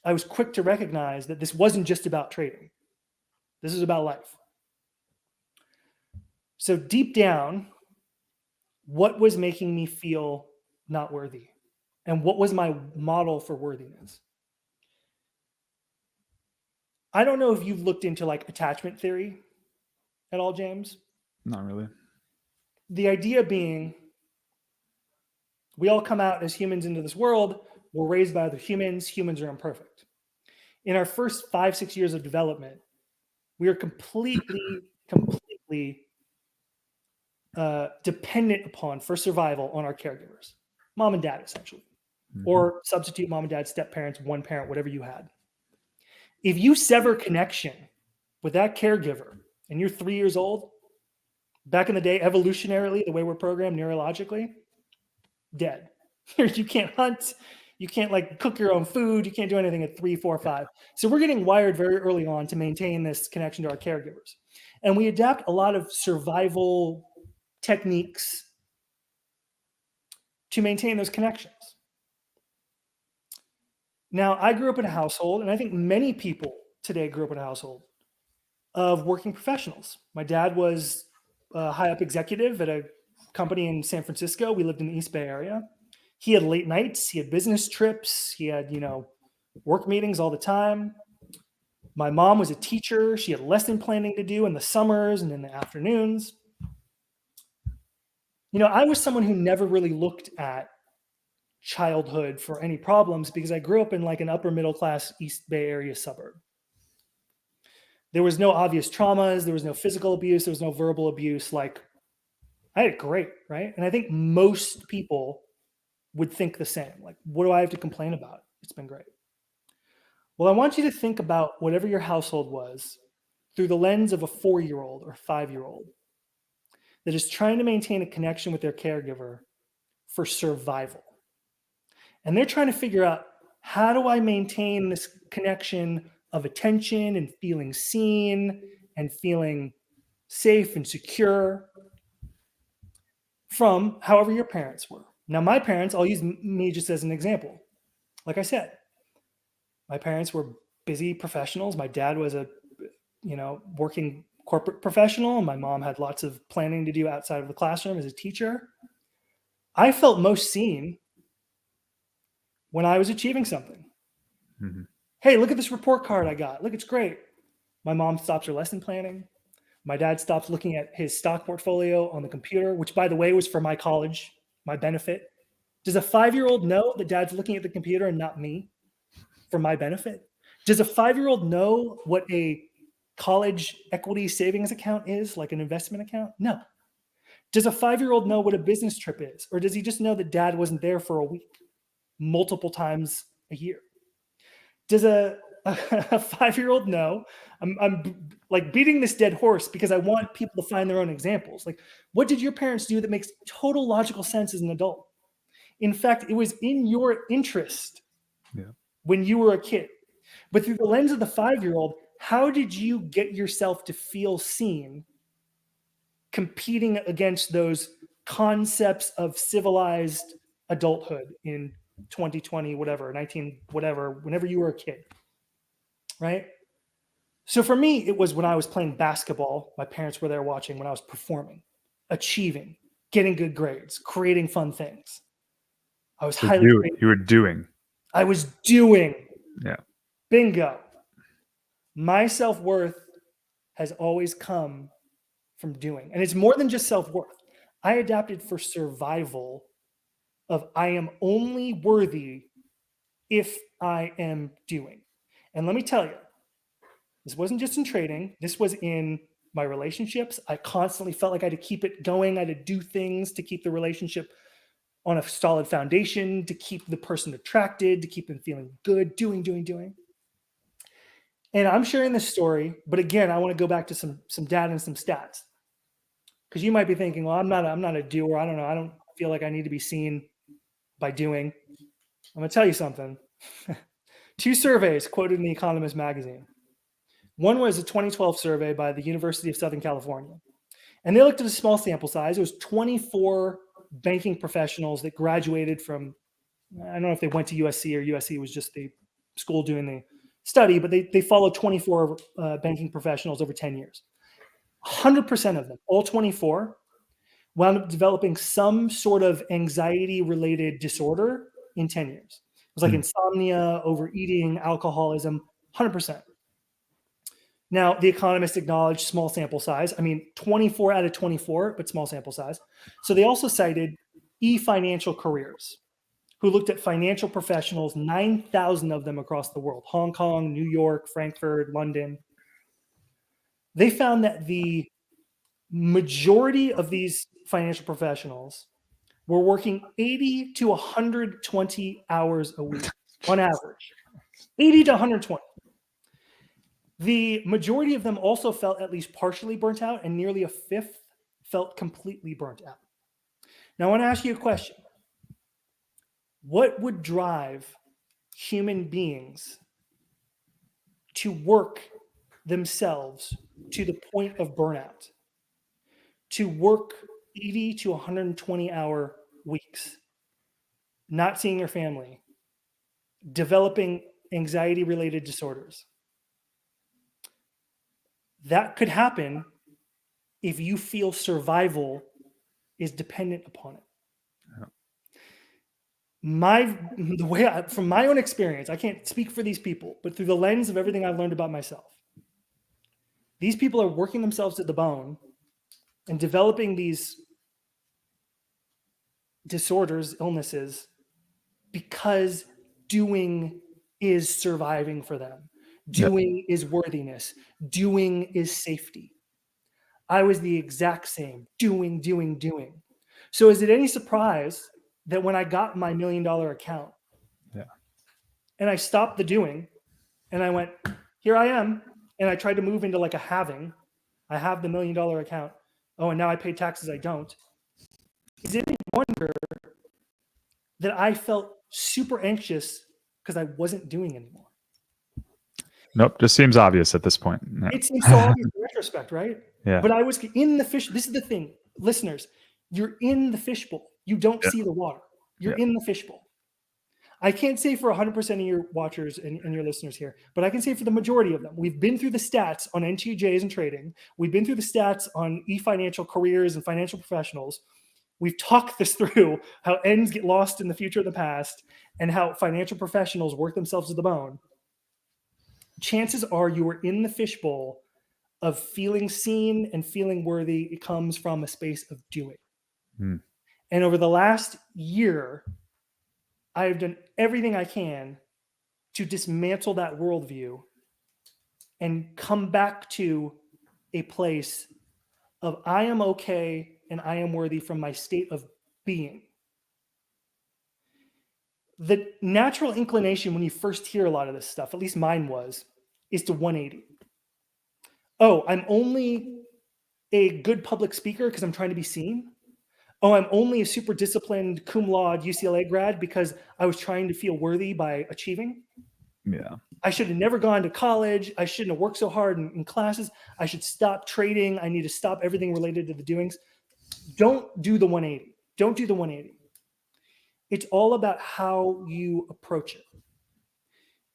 I was quick to recognize that this wasn't just about trading. This is about life. So deep down, what was making me feel not worthy? And what was my model for worthiness? I don't know if you've looked into like attachment theory at all, James. Not really. The idea being, we all come out as humans into this world. We're raised by other humans. Humans are imperfect. In our first 5-6 years of development, we are completely dependent upon for survival on our caregivers, mom and dad, essentially, Mhm. or substitute mom and dad, step parents, one parent, whatever you had. If you sever connection with that caregiver and you're 3 years old, back in the day, evolutionarily, the way we're programmed neurologically, dead. You can't hunt. You can't like cook your own food. You can't do anything at 3, 4, 5. So we're getting wired very early on to maintain this connection to our caregivers. And we adapt a lot of survival techniques to maintain those connections. Now, I grew up in a household, and I think many people today grew up in a household of working professionals. My dad was a high up executive at a company in San Francisco. We lived in the East Bay area. He had late nights, he had business trips, he had, work meetings all the time. My mom was a teacher. She had lesson planning to do in the summers and in the afternoons. I was someone who never really looked at childhood for any problems because I grew up in like an upper middle class East Bay area suburb. There was no obvious traumas. There was no physical abuse. There was no verbal abuse. Like, I had it great, right? And I think most people would think the same. Like, what do I have to complain about? It's been great. Well, I want you to think about whatever your household was through the lens of a 4-year-old or 5-year-old that is trying to maintain a connection with their caregiver for survival. And they're trying to figure out, how do I maintain this connection of attention and feeling seen and feeling safe and secure from however your parents were. Now, my parents, I'll use me just as an example. Like I said, my parents were busy professionals. My dad was a, working corporate professional. My mom had lots of planning to do outside of the classroom as a teacher. I felt most seen when I was achieving something. Mm-hmm. Hey, look at this report card I got. Look, it's great. My mom stops her lesson planning. My dad stops looking at his stock portfolio on the computer, which, by the way, was for my college, my benefit. Does a 5-year-old know that dad's looking at the computer and not me for my benefit? Does a 5-year-old know what a college equity savings account is, like an investment account? No. Does a 5-year-old know what a business trip is? Or does he just know that dad wasn't there for a week, multiple times a year? Does a 5-year-old know? I'm like beating this dead horse because I want people to find their own examples. Like, what did your parents do that makes total logical sense as an adult? In fact, it was in your interest when you were a kid. But through the lens of the 5-year-old, how did you get yourself to feel seen competing against those concepts of civilized adulthood in 2020, whatever, 19, whatever, whenever you were a kid, right? So for me, it was when I was playing basketball, my parents were there watching, when I was performing, achieving, getting good grades, creating fun things. I was highly creative. You were doing. I was doing. Yeah. Bingo. My self-worth has always come from doing. And it's more than just self-worth. I adapted for survival of I am only worthy if I am doing. And let me tell you, this wasn't just in trading. This was in my relationships. I constantly felt like I had to keep it going. I had to do things to keep the relationship on a solid foundation, to keep the person attracted, to keep them feeling good, doing. And I'm sharing this story, but again, I want to go back to some data and some stats. Because you might be thinking, well, I'm not a doer. I don't know. I don't feel like I need to be seen by doing. I'm going to tell you something. 2 surveys quoted in The Economist magazine. One was a 2012 survey by the University of Southern California. And they looked at a small sample size. It was 24 banking professionals that graduated from, I don't know if they went to USC or USC was just the school doing the study, but they followed 24 banking professionals over 10 years. 100% of them, all 24, wound up developing some sort of anxiety-related disorder in 10 years. It was like insomnia, overeating, alcoholism, 100%. Now, The Economist acknowledged small sample size. 24 out of 24, but small sample size. So they also cited eFinancial Careers, who looked at financial professionals, 9,000 of them across the world, Hong Kong, New York, Frankfurt, London. They found that the Majority of these financial professionals were working 80 to 120 hours a week on average. 80 to 120. The majority of them also felt at least partially burnt out, and nearly a fifth felt completely burnt out. Now, I want to ask you a question. What would drive human beings to work themselves to the point of burnout? To work 80 to 120 hour weeks, not seeing your family, developing anxiety related disorders. That could happen if you feel survival is dependent upon it. From my own experience, I can't speak for these people, but through the lens of everything I've learned about myself, these people are working themselves to the bone and developing these disorders, illnesses, because doing is surviving for them. Doing is worthiness. Doing is safety. I was the exact same. Doing. So is it any surprise that when I got my $1 million account, and I stopped the doing, and I went, here I am, and I tried to move into like a having. I have the $1 million account. Oh, and now I pay taxes I don't. Is it any wonder that I felt super anxious because I wasn't doing anymore? Nope, just seems obvious at this point. Yeah. It seems so obvious in retrospect, right? Yeah. But I was in the fish. This is the thing, listeners. You're in the fishbowl. You don't see the water. You're in the fishbowl. I can't say for 100% of your watchers and your listeners here, but I can say for the majority of them. We've been through the stats on NTJs and trading. We've been through the stats on e-financial careers and financial professionals. We've talked this through, how ends get lost in the future of the past, and how financial professionals work themselves to the bone. Chances are you are in the fishbowl of feeling seen and feeling worthy. It comes from a space of doing. And over the last year, I've done everything I can to dismantle that worldview and come back to a place of I am okay and I am worthy from my state of being. The natural inclination when you first hear a lot of this stuff, at least mine was, is to 180. Oh, I'm only a good public speaker because I'm trying to be seen. Oh, I'm only a super disciplined cum laude UCLA grad because I was trying to feel worthy by achieving. Yeah. I should have never gone to college. I shouldn't have worked so hard in classes. I should stop trading. I need to stop everything related to the doings. Don't do the 180. Don't do the 180. It's all about how you approach it.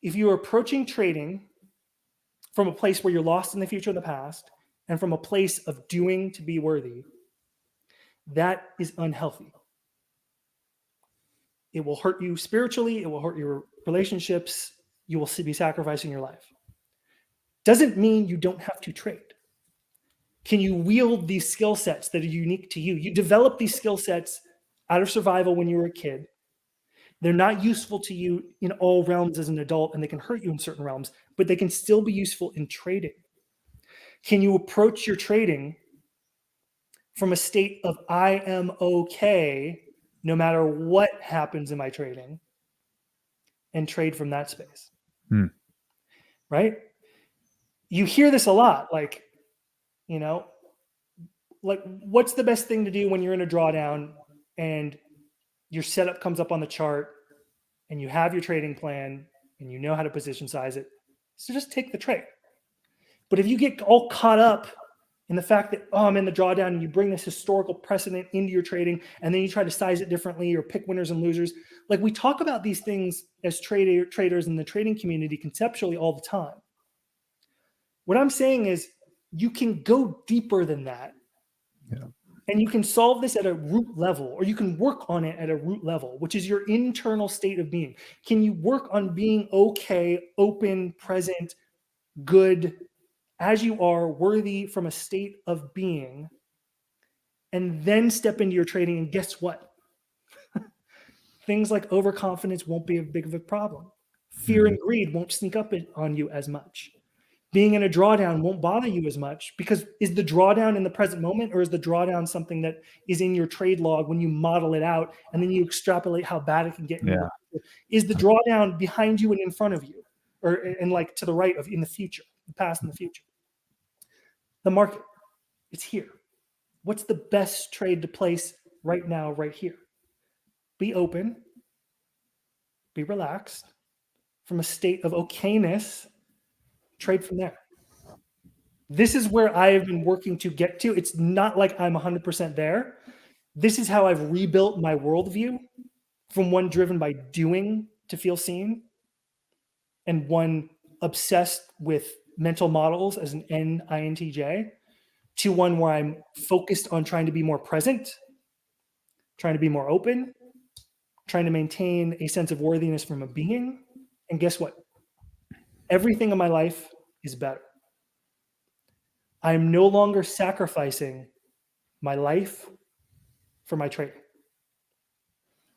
If you're approaching trading from a place where you're lost in the future of the past and from a place of doing to be worthy, that is unhealthy. It will hurt you spiritually. It will hurt your relationships. You will be sacrificing your life. Doesn't mean you don't have to trade. Can you wield these skill sets that are unique to you? You develop these skill sets out of survival when you were a kid. They're not useful to you in all realms as an adult, and they can hurt you in certain realms, but they can still be useful in trading. Can you approach your trading from a state of I am okay no matter what happens in my trading and trade from that space? Right? You hear this a lot, like, what's the best thing to do when you're in a drawdown and your setup comes up on the chart and you have your trading plan and you know how to position size it? So just take the trade. But if you get all caught up in the fact that, I'm in the drawdown, and you bring this historical precedent into your trading, and then you try to size it differently or pick winners and losers. Like, we talk about these things as traders in the trading community conceptually all the time. What I'm saying is you can go deeper than that. Yeah. And you can solve this at a root level, or you can work on it at a root level, which is your internal state of being. Can you work on being okay, open, present, good, as you are, worthy from a state of being, and then step into your trading? And guess what? Things like overconfidence won't be as big of a problem. Fear and greed won't sneak up on you as much. Being in a drawdown won't bother you as much, because is the drawdown in the present moment, or is the drawdown something that is in your trade log when you model it out and then you extrapolate how bad it can get? Is the drawdown behind you and in front of you, or and like to the right of in the future, the past and the future? The market, it's here. What's the best trade to place right now, right here? Be open, be relaxed, from a state of okayness, trade from there. This is where I have been working to get to. It's not like I'm 100% there. This is how I've rebuilt my worldview, from one driven by doing to feel seen, and one obsessed with mental models as an NINTJ, to one where I'm focused on trying to be more present, trying to be more open, trying to maintain a sense of worthiness from a being. And guess what? Everything in my life is better. I am no longer sacrificing my life for my trading.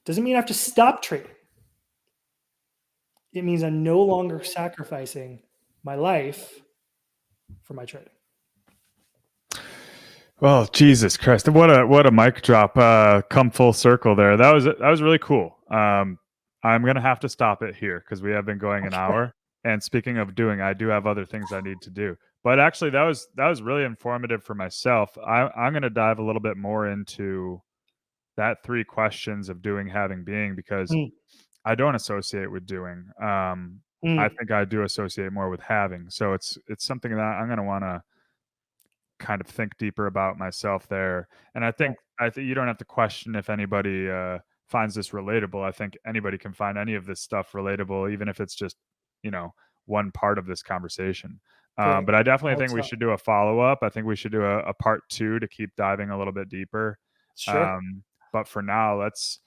Doesn't mean I have to stop trading. It means I'm no longer sacrificing my life for my trading. Well, Jesus Christ! What a mic drop! Come full circle there. That was really cool. I'm gonna have to stop it here because we have been going an hour. And speaking of doing, I do have other things I need to do. But actually, that was really informative for myself. I'm gonna dive a little bit more into that 3 questions of doing, having, being, because I don't associate with doing. I think I do associate more with having. So it's something that I'm gonna want to kind of think deeper about myself there. And I think you don't have to question if anybody finds this relatable. I think anybody can find any of this stuff relatable, even if it's just, one part of this conversation. But I definitely think we should do a follow-up. I think we should do a part 2 to keep diving a little bit deeper. Sure. But for now, let's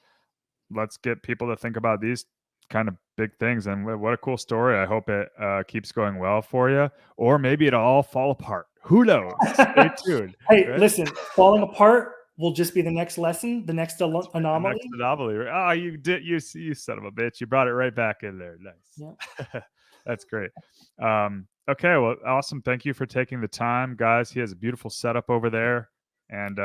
get people to think about these kind of big things. And what a cool story. I hope it keeps going well for you, or maybe it'll all fall apart. Who knows? Stay tuned. Hey, right? Listen, falling apart will just be the next lesson, the next anomaly. The next anomaly. Oh, you did. You son of a bitch. You brought it right back in there. Nice. Yeah. That's great. Okay. Well, awesome. Thank you for taking the time, guys. He has a beautiful setup over there, and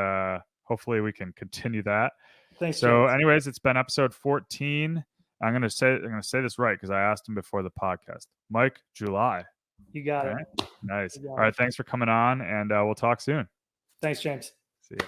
hopefully we can continue that. Thanks. So, anyways, it's been episode 14. I'm gonna say this right because I asked him before the podcast. Mike Gyulai. You got it. Nice. All right. Thanks for coming on, and we'll talk soon. Thanks, James. See ya.